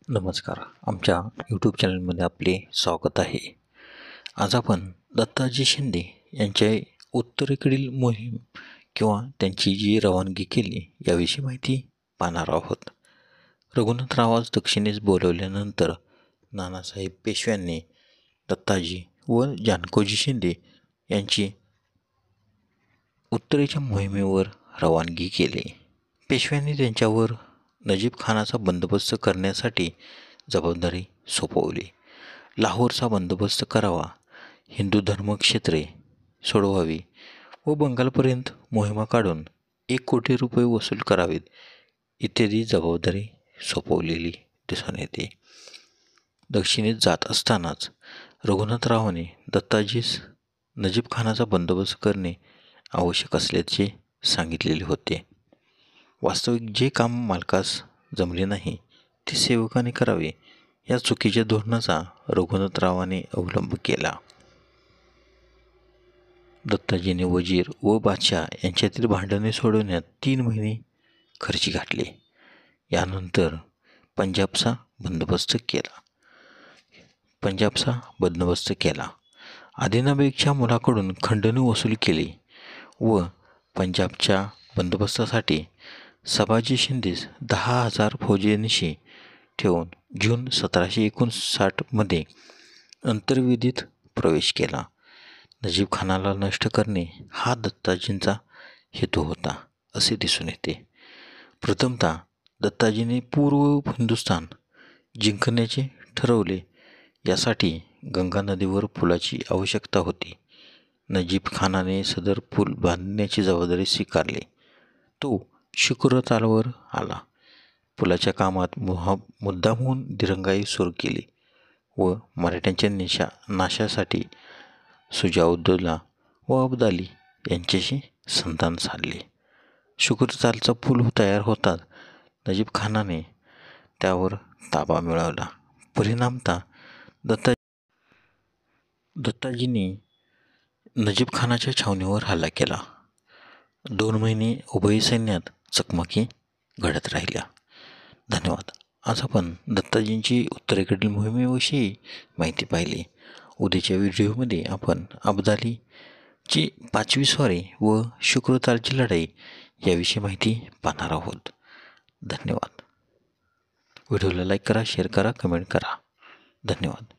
नमस्कार. आमच्या यूट्यूब चॅनलमध्ये आपले स्वागत आहे. आज आपण दत्ताजी शिंदे यांच्या उत्तरेकडील मोहीम किंवा त्यांची जी रवानगी केली याविषयी माहिती पाहणार आहोत. रघुनाथरावास दक्षिणेस बोलवल्यानंतर नानासाहेब पेशव्यांनी दत्ताजी व जानकोजी शिंदे यांची उत्तरेच्या मोहिमेवर रवानगी केली. पेशव्यांनी त्यांच्यावर नजीब खानाचा बंदोबस्त करण्यासाठी जबाबदारी सोपवली. लाहोरचा बंदोबस्त करावा, हिंदू धर्मक्षेत्रे सोडवावी व बंगालपर्यंत मोहिमा काढून 1 कोटी रुपये वसूल करावेत इत्यादी जबाबदारी सोपवलेली दिसून येते. दक्षिणेत जात असतानाच रघुनाथरावाने दत्ताजीस नजीब खानाचा बंदोबस्त करणे आवश्यक असल्याचे सांगितलेले होते. वास्तविक जे काम मालकास जमले नाही ते सेवकाने करावे या चुकीच्या धोरणाचा रघुनाथरावाने अवलंब केला. दत्ताजीने वजीर व बादशाह यांच्यातील भांडणे सोडवण्यात 3 महिने खर्ची घातले. यानंतर पंजाबचा बंदोबस्त केला. आदिनाबेगच्या मुलाकडून खंडणी वसूल केली व पंजाबच्या बंदोबस्तासाठी सबाजी शिंदेस 10,000 फौजेनिशी ठेवून जून 1759 अंतर्वेदीत प्रवेश केला. नजीब खानाला नष्ट करणे हा दत्ताजींचा हेतू होता असे दिसून येते. प्रथमतः दत्ताजीने पूर्व हिंदुस्थान जिंकण्याचे ठरवले. यासाठी गंगा नदीवर पुलाची आवश्यकता होती. नजीब खानाने सदर पूल बांधण्याची जबाबदारी स्वीकारली. तो शुक्रतालवर आला. पुलाच्या कामात मुद्दामहून दिरंगाई सुरू केली व मराठ्यांच्या नाशासाठी शुजाउद्दौला व अब्दाली यांच्याशी संधान साधले. शुक्रतालचा पूल तयार होताच नजीब खानाने त्यावर ताबा मिळवला. परिणामतः दत्ताजींनी नजीब खानाच्या छावणीवर हल्ला केला. 2 महिने उभय सैन्यात चकमकी घडत राहिल्या. धन्यवाद. आज आपण दत्ताजींची उत्तरेकडील मोहिमेविषयी माहिती पाहिली. उद्याच्या व्हिडिओमध्ये आपण अब्दालीची 5वी स्वारी व शुक्रतालची लढाई याविषयी माहिती पाहणार आहोत. धन्यवाद. व्हिडिओला लाईक करा, शेअर करा, कमेंट करा. धन्यवाद.